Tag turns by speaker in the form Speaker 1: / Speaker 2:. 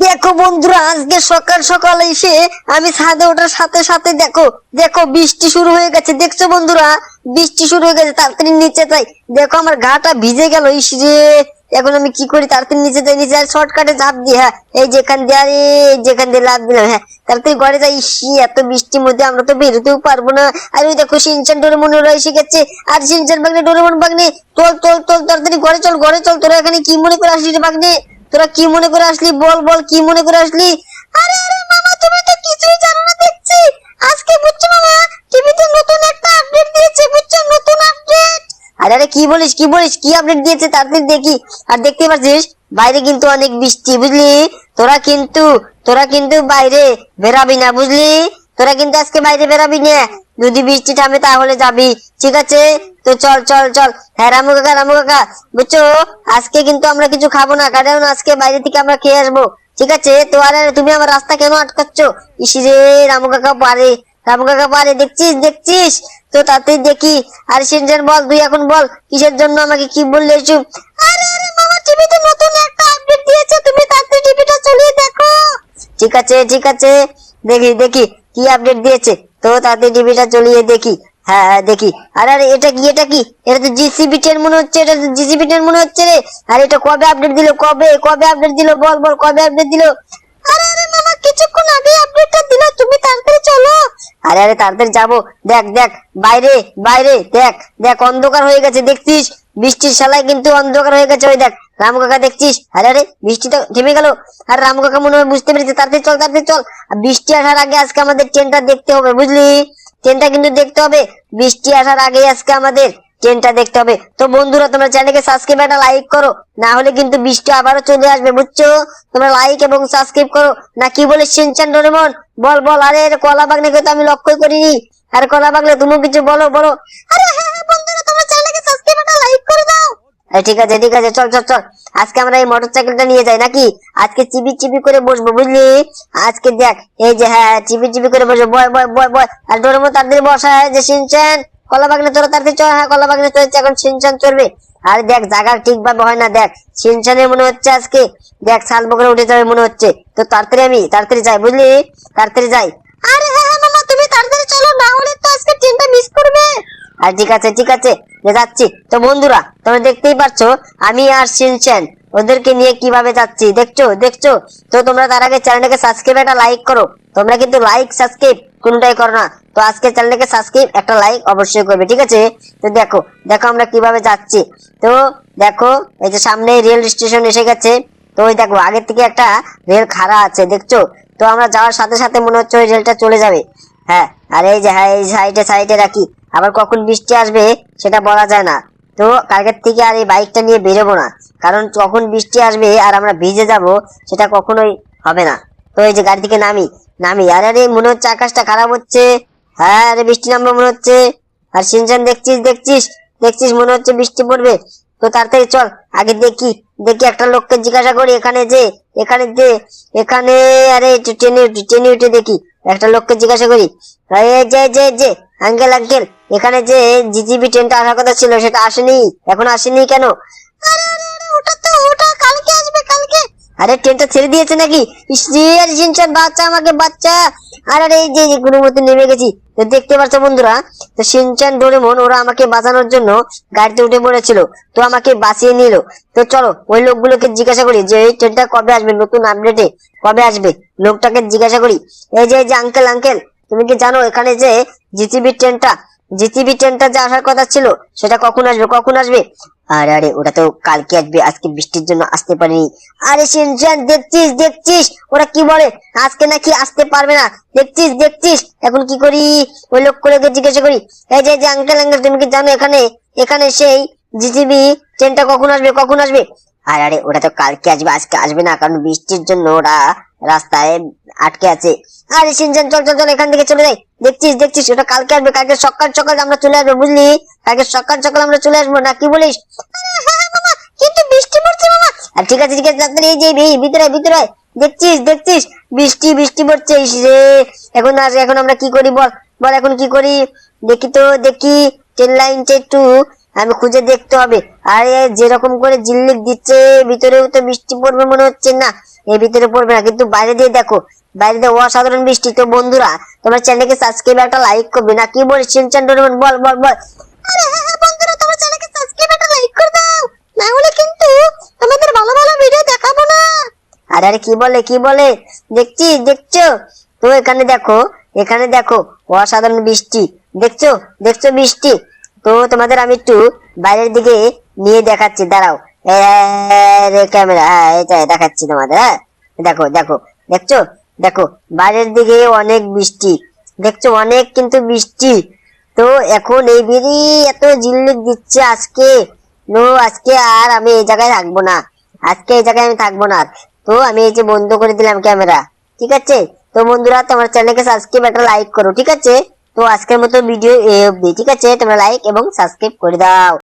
Speaker 1: দেখো বন্ধুরা, আজকে সকাল সকাল এসে আমি ছাদে ওঠার সাথে সাথে দেখো দেখো বৃষ্টি শুরু হয়ে গেছে। দেখছো বন্ধুরা, বৃষ্টি শুরু হয়ে গেছে। তাড়াতাড়ি নিচে যাই। দেখো আমার গাটা ভিজে গেল। ইস রে, এখন আমি কি করি? তাড়াতাড়ি নিচে যাই। নিচে শর্টকাটে ঝাঁপ দিই। হ্যাঁ, এই যেখান দিয়ে, আরে যেখান দিয়ে লাভ দিলাম। হ্যাঁ, তাড়াতাড়ি ঘরে যাই। ইসি, এত বৃষ্টির মধ্যে আমরা তো বেরোতেও পারবো না। আর ওই দেখো সিনচান ডোরেমন ওরা এসে গেছে। আর সিনচান বাগনে, ডোরেমন বাগনে, চল চল চল, তাড়াতাড়ি ঘরে চল, ঘরে চল। তোরা এখানে কি মনে করে আসলি রে বাগনে? তোরা কি মনে করে আসলি? বল বল, কি মনে করে আসলি? আরে আরে মামা, তুমি তো কিছুই জানো না দেখছি। আজকে বুঝছো মামা, টিভিতে নতুন একটা আপডেট দিয়েছে। বুঝছো, নতুন আপডেট। আরে আরে কি বলিস, কি বলিস, কি আপডেট দিয়েছে? তাড়াতাড়ি দেখি। আর দেখতে পাচ্ছিস বাইরে কিন্তু অনেক বৃষ্টি, বুঝলি? তোরা কিন্তু বাইরে বেরাবি না, বুঝলি? তোরা কিন্তু আজকে বাইরে বেরাবি না। যদি বৃষ্টি থামে তাহলে যাবি, ঠিক আছে? তো চল চল চল। হ্যাঁ রামু কাকা, রামু কাকা, বুঝছো আজকে কিন্তু আমরা কিছু খাবো না, কারণ আজকে বাইরে থেকে আমরা খেয়ে আসবো, ঠিক আছে? তো আরে তুমি আমার রাস্তা কেন আটকাচ্ছ? ইসি রে, রামু কাকা পারে, রামু কাকা পারে। দেখছিস দেখছিস? তো তাতে দেখি। আর সিনজান বল, তুই এখন বল কিসের জন্য আমাকে কি বললে এসব? আরে আরে মামা, টিভিতে নতুন একটা আপডেট দিয়েছে, তুমি তাড়াতাড়ি টিভিটা চালিয়ে দেখো। ঠিক আছে ঠিক আছে, দেখি দেখি কি আপডেট দিয়েছে। তো তাতে টিভিটা চালিয়ে দেখি। হ্যাঁ হ্যাঁ দেখি। আরে আরে এটা কি, এটা কি? এটা তো জিসিবি টেন মনে হচ্ছে, এটা তো জিসিবি টেন মনে হচ্ছে রে। আর এটা কবে আপডেট দিল? কবে কবে আপডেট দিল? বল বল, কবে আপডেট দিল? আরে আরে মামা, কিছুক্ষণ আগে আপডেটটা দিল, তুমি তাড়াতাড়ি চলো। আরে আরে তাড়াতাড়ি যাবো। দেখ দেখ, বাইরে বাইরে দেখ দেখ, অন্ধকার হয়ে গেছে, দেখছিস? বৃষ্টির শালায় কিন্তু অন্ধকার হয়ে গেছে। ওই দেখ রামু কাকা, দেখছিস? আরে আরে বৃষ্টি তো থেমে গেল। আর রামু কাকা মনে হয় বুঝতে পেরেছে। তাড়াতাড়ি চল, তাড়াতাড়ি চল। আর বৃষ্টি আসার আগে আজকে আমাদের ট্রেনটা দেখতে হবে, বুঝলি? ট্রেনটা কিন্তু দেখতে হবে। বৃষ্টি আসার আগে আজকে আমাদের ট্রেনটা দেখতে হবে। তো বন্ধুরা, তোমরা চ্যানেলকে সাবস্ক্রাইব একটা লাইক করো, না হলে কিন্তু বৃষ্টি আবারও চলে আসবে, বুঝছো? তোমরা লাইক এবং সাবস্ক্রাইব করো। না কি বলে সিনচান ডোরেমন? বল বল। আরে কলা বাগনাকে তো আমি লক্ষ্যই করিনি। আরে কলা বাগলে, তুমিও কিছু বলো বলো। আরে হ্যাঁ হ্যাঁ বন্ধুরা, তোমরা চ্যানেলকে সাবস্ক্রাইব একটা লাইক করে দাও। ঠিক আছে ঠিক আছে, চল চল চল। আজকে আমরা এই মোটরসাইকেলটা নিয়ে যাই নাকি? আজকে চিবি চিবি করে বসবো, বুঝলি? আজকে দেখ, এই যে হ্যাঁ, চিবি চিবি করে বসবো। বয় বয় বয় বয়। আর ডোরেমন তাড়াতাড়ি বসা, হয় যে সিনচান কলা বাগনে তোরা তাড়াতাড়ি চল। হ্যাঁ, কলা বাগনে চলছে, এখন সিনচান চলবে। আর দেখ জায়গা ঠিকভাবে হয় না। দেখ সিনচানের মনে হচ্ছে আজকে, দেখ শাল বকরে উঠে যাবে মনে হচ্ছে। তো তাড়াতাড়ি যাই, বুঝলি? তাড়াতাড়ি যাই। আরে হ্যাঁ হ্যাঁ মামা, তুমি তাড়াতাড়ি চলো, না হলে তো আজকে ট্রেনটা মিস করবে। আর ঠিক আছে ঠিক আছে, যাচ্ছি। তো বন্ধুরা, তোমরা দেখতেই পাচ্ছ আমি আর সিনচান ওদেরকে নিয়ে কিভাবে যাচ্ছি, দেখছো দেখছো? তো তোমরা তার আগে চ্যানেলটাকে সাবস্ক্রাইব একটা লাইক করো। তোমরা কিন্তু লাইক সাবস্ক্রাইব কোনটাই করো না। তো আজকে চ্যানেলটাকে সাবস্ক্রাইব একটা লাইক অবশ্যই করবে, ঠিক আছে? তো দেখো দেখো আমরা কিভাবে যাচ্ছি। তো দেখো, এই যে সামনে রেল স্টেশন এসে গেছে। তো ওই দেখো আগের থেকে একটা রেল খাড়া আছে, দেখছো? তো আমরা যাওয়ার সাথে সাথে মনে হচ্ছে ওই রেলটা চলে যাবে। হ্যাঁ, আর এই যে হ্যাঁ, এই সাইডে সাইডে রাখি। আবার কখন বৃষ্টি আসবে সেটা বলা যায় না। তো কালকের থেকে আর এই বাইকটা নিয়ে বেরোবো না, কারণ কখন বৃষ্টি আসবে আর আমরা ভিজে যাব সেটা কখনোই হবে না। তো এই যে গাড়ি থেকে নামি নামি। আরে আরে মনে হচ্ছে আকাশটা খারাপ হচ্ছে। হ্যাঁ, আরে বৃষ্টি নামবে মনে হচ্ছে। আর সিনচান দেখছিস দেখছিস দেখছিস, মনে হচ্ছে বৃষ্টি পড়বে। তো তাড়াতাড়ি চল, আগে দেখি দেখি একটা লোককে জিজ্ঞাসা করি এখানে। আরে একটু ট্রেনে উঠে দেখি, একটা লোককে জিজ্ঞাসা করি। এই যে আঙ্কেল আঙ্কেল, এখানে যে জিজিবি ট্রেনটা আসার কথা ছিল সেটা আসেনি, এখন আসেনি কেন? আরে আরে আরে, ওটা কালকে আসবে, কালকে। আরে ট্রেনটা ছেড়ে দিয়েছে নাকি? সিনচান বাচ্চা, আমাকে বাচ্চা। আরে আরে, এই যে কোনো মতে নেমে গেছি। তো দেখতে পাচ্ছ বন্ধুরা, তো সিনচান ডোরেমন ওরা আমাকে বাঁচানোর জন্য গাড়িতে উঠে পড়েছিল। তো আমাকে বাঁচিয়ে নিল। তো চলো ওই লোকগুলোকে জিজ্ঞাসা করি যে এই ট্রেনটা কবে আসবে, নতুন আপডেটে কবে আসবে। লোকটাকে জিজ্ঞাসা করি, এই যে আঙ্কেল আঙ্কেল, তুমি কি জানো এখানে যে জিটিবি ট্রেনটা জিটিবি ট্রেনটা যে আসার কথা ছিল সেটা কখন আসবে, কখন আসবে? আরে আরে, ওটা তো কালকে আসবে, আজকে বৃষ্টির জন্য আসতে পারেনি। আরে সিনচান, দেখছিস দেখছিস ওরা কি বলে, আজকে নাকি আসতে পারবে না। দেখছিস দেখছিস, এখন কি করি? ওই লোকগুলোকে জিজ্ঞাসা করি, এই যে আঙ্কেল আঙ্কেল, তুমি কি জানো এখানে এখানে সেই জিটিবি ট্রেনটা কখন আসবে, কখন আসবে? আরে আরে, ওটা তো কালকে আসবে, আজকে আসবে না, কারণ বৃষ্টির জন্য ওরা রাস্তায় আটকে আছে। আরে সিনচান, চল চল চল, এখান থেকে চলে যাই। দেখছিস দেখছিস, ওটা কালকে আসবে, কালকে সকাল সকাল আমরা চলে আসবো, বুঝলি? কালকে সকাল সকাল আমরা চলে আসবো, না কি বলিস? হ্যাঁ মামা, কিন্তু বৃষ্টি পড়ছে মামা। আর ঠিক আছে ঠিক আছে, তাড়াতাড়ি এই যে ভিতরে ভিতরে দেখছিস দেখছিস, বৃষ্টি বৃষ্টি পড়ছে। ইস রে, এখন আমরা কি করি? বল বল, এখন কি করি? দেখি তো দেখি, ট্রেন লাইনটা একটু আমি খুঁজে দেখতে হবে। আরে যেরকম করে ঝিল্লিক দিচ্ছে ভিতরেও তো বৃষ্টি পড়বে মনে হচ্ছে না। এর ভিতরে পড়বে না, কিন্তু বাইরে দিয়ে দেখো, বাইরে দিয়ে অসাধারণ বৃষ্টি। তো বন্ধুরা, তোমার চ্যানেলকে সাবস্ক্রাইব একটা লাইক করবে না কি বলিস শিনচান ডোরেমন? বল বল বল। আরে হ্যাঁ বন্ধুরা, তোমার চ্যানেলকে সাবস্ক্রাইব একটা লাইক করে দাও, না হলে কিন্তু তোমাদের ভালো ভালো ভিডিও দেখাবো না। আরে আরে কি বলে কি বলে, দেখছি দেখছো তো? এখানে দেখো, এখানে দেখো অসাধারণ বৃষ্টি। দেখছো দেখছো বৃষ্টি? তো তোমাদের আমি একটু বাইরের দিকে নিয়ে দেখাচ্ছি, দাঁড়াও। ক্যামেরা, হ্যাঁ এটা দেখাচ্ছি তোমাদের। হ্যাঁ দেখো দেখো, দেখছো? দেখো বাইরের দিকে অনেক বৃষ্টি, দেখছো অনেক কিন্তু বৃষ্টি। তো এখন এই বেরি এত ঝিল্লিক দিচ্ছে আজকে। নো, আজকে আর আমি এই জায়গায় থাকবো না, আজকে এই জায়গায় আমি থাকবো না। তো আমি এই যে বন্ধ করে দিলাম ক্যামেরা, ঠিক আছে? তো বন্ধুরা, তোমার চ্যানেলকে সাবস্ক্রাইব একটা লাইক করো, ঠিক আছে? তো আজকের মতো ভিডিও এই অবধি, ঠিক আছে? তোমরা লাইক এবং সাবস্ক্রাইব করে দাও।